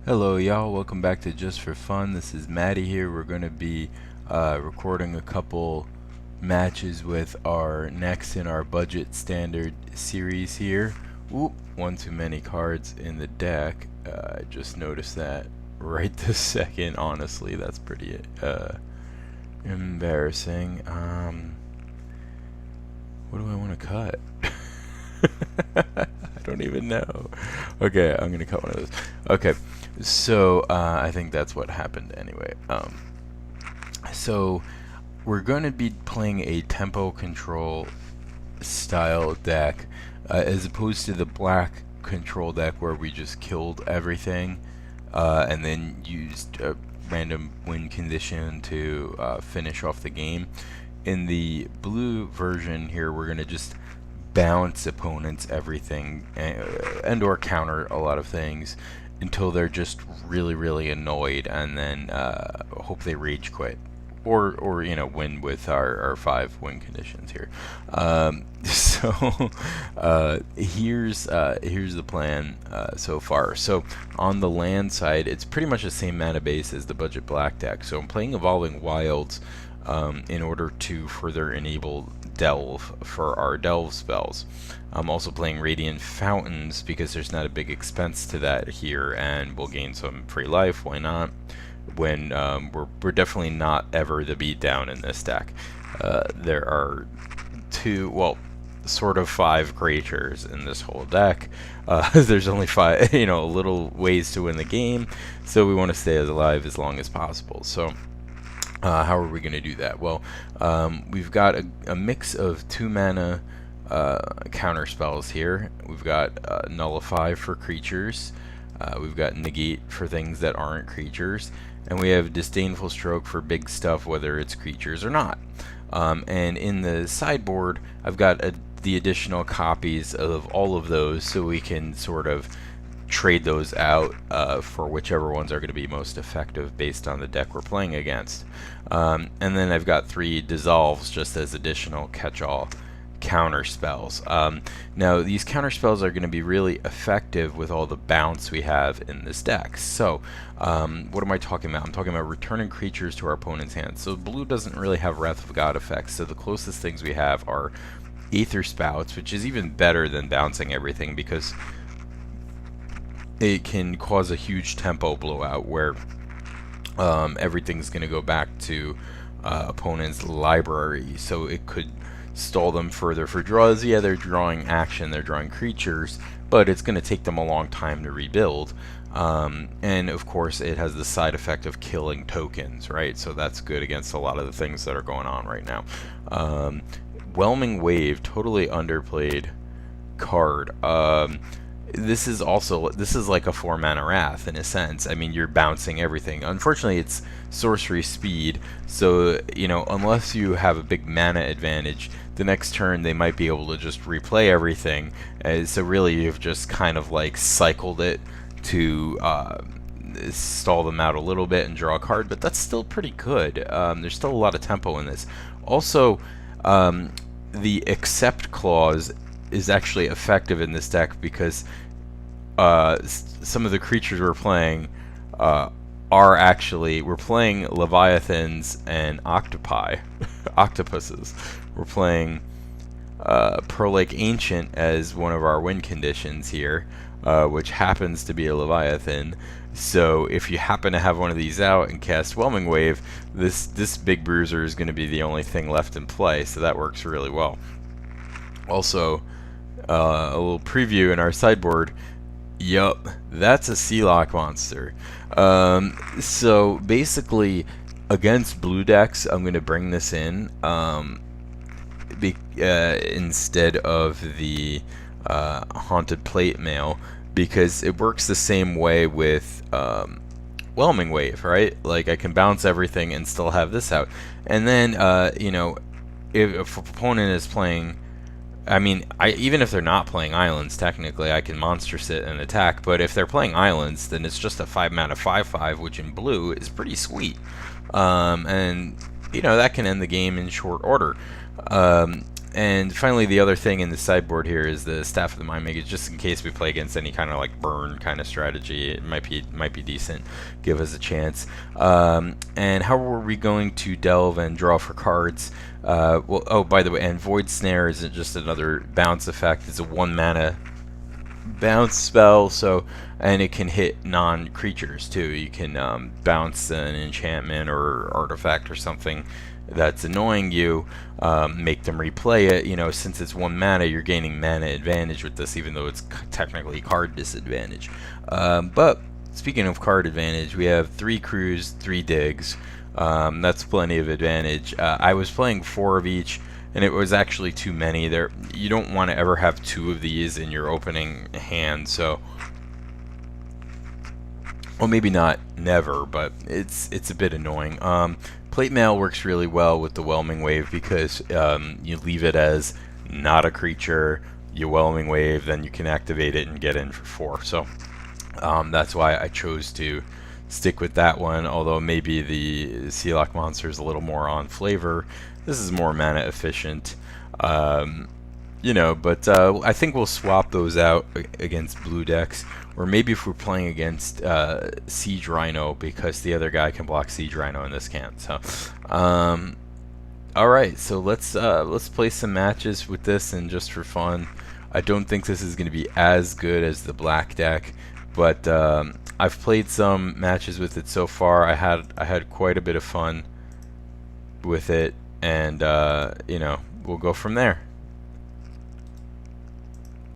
Hello y'all, welcome back to Just for Fun. This is Maddie here. We're going to be recording a couple matches with our next in our budget standard series here. Oop, one too many cards in the deck. I just noticed that right this second. Honestly, that's pretty embarrassing. What do I want to cut? I don't even know. Okay, I'm gonna cut one of those. Okay, so I think that's what happened anyway. So we're going to be playing a tempo control style deck, as opposed to the black control deck where we just killed everything and then used a random win condition to finish off the game. In the blue version here, we're going to just bounce opponents everything and or counter a lot of things until they're just really annoyed, and then hope they rage quit or you know, win with our 5 win conditions here. So here's the plan so far. So on the land side, it's pretty much the same mana base as the budget black deck. So I'm playing Evolving Wilds in order to further enable Delve for our Delve spells. I'm also playing Radiant Fountains because there's not a big expense to that here, and we'll gain some free life. Why not? When we're definitely not ever the beatdown in this deck. There are sort of 5 creatures in this whole deck. There's only 5, you know, little ways to win the game, so we want to stay alive as long as possible. So how are we going to do that? Well, we've got a mix of 2 mana counter spells here. We've got Nullify for creatures. We've got Negate for things that aren't creatures. And we have Disdainful Stroke for big stuff, whether it's creatures or not. And in the sideboard, I've got the additional copies of all of those, so we can sort of trade those out for whichever ones are going to be most effective based on the deck we're playing against. And then I've got 3 dissolves just as additional catch-all counter spells. Now these counter spells are going to be really effective with all the bounce we have in this deck. So what am I talking about? I'm talking about returning creatures to our opponent's hand. So blue doesn't really have Wrath of God effects, so the closest things we have are Aether Spouts, which is even better than bouncing everything because it can cause a huge tempo blowout where everything's going to go back to opponent's library, so it could stall them further for draws. Yeah, they're drawing action, they're drawing creatures, but it's going to take them a long time to rebuild. And of course it has the side effect of killing tokens, right? So that's good against a lot of the things that are going on right now. Whelming Wave, totally underplayed card. This is like a 4 mana Wrath in a sense. I mean, you're bouncing everything. Unfortunately, it's sorcery speed, so you know, unless you have a big mana advantage, the next turn they might be able to just replay everything. So really, you've just kind of like cycled it to stall them out a little bit and draw a card, but that's still pretty good. There's still a lot of tempo in this. Also, the accept clause is actually effective in this deck because some of the creatures we're playing are actually, we're playing Leviathans and octopi, octopuses. We're playing Pearl Lake Ancient as one of our win conditions here, which happens to be a Leviathan. So if you happen to have one of these out and cast Whelming Wave, this big bruiser is going to be the only thing left in play, so that works really well. Also, a little preview in our sideboard. Yup, that's a Sealock monster. So basically, against blue decks, I'm going to bring this in instead of the Haunted Plate Mail, because it works the same way with Whelming Wave, right? Like, I can bounce everything and still have this out. And then, you know, if an opponent is playing, I mean, even if they're not playing islands, technically I can monster sit and attack, but if they're playing islands, then it's just a 5 mana 5/5, which in blue is pretty sweet. And, you know, that can end the game in short order. And finally, the other thing in the sideboard here is the Staff of the Mind Magus, just in case we play against any kind of like burn kind of strategy. It might be decent. Give us a chance. And how are we going to delve and draw for cards? Well, oh, by the way, and Void Snare isn't just another bounce effect. It's a 1 mana bounce spell, so, and it can hit non-creatures too. You can bounce an enchantment or artifact or something that's annoying you, make them replay it. You know, since it's 1 mana, you're gaining mana advantage with this, even though it's technically card disadvantage. But speaking of card advantage, we have 3 crews, 3 digs. That's plenty of advantage. I was playing 4 of each, and it was actually too many. There, you don't want to ever have 2 of these in your opening hand. So, well, maybe not never, but it's a bit annoying. Plate Mail works really well with the Whelming Wave because you leave it as not a creature, you Whelming Wave, then you can activate it and get in for 4. So that's why I chose to stick with that one, although maybe the Sealock monster is a little more on flavor. This is more mana efficient. You know, but I think we'll swap those out against blue decks, or maybe if we're playing against Siege Rhino, because the other guy can block Siege Rhino and this can't. So, all right, so let's play some matches with this, and just for fun. I don't think this is going to be as good as the black deck, but I've played some matches with it so far. I had quite a bit of fun with it, and you know, we'll go from there.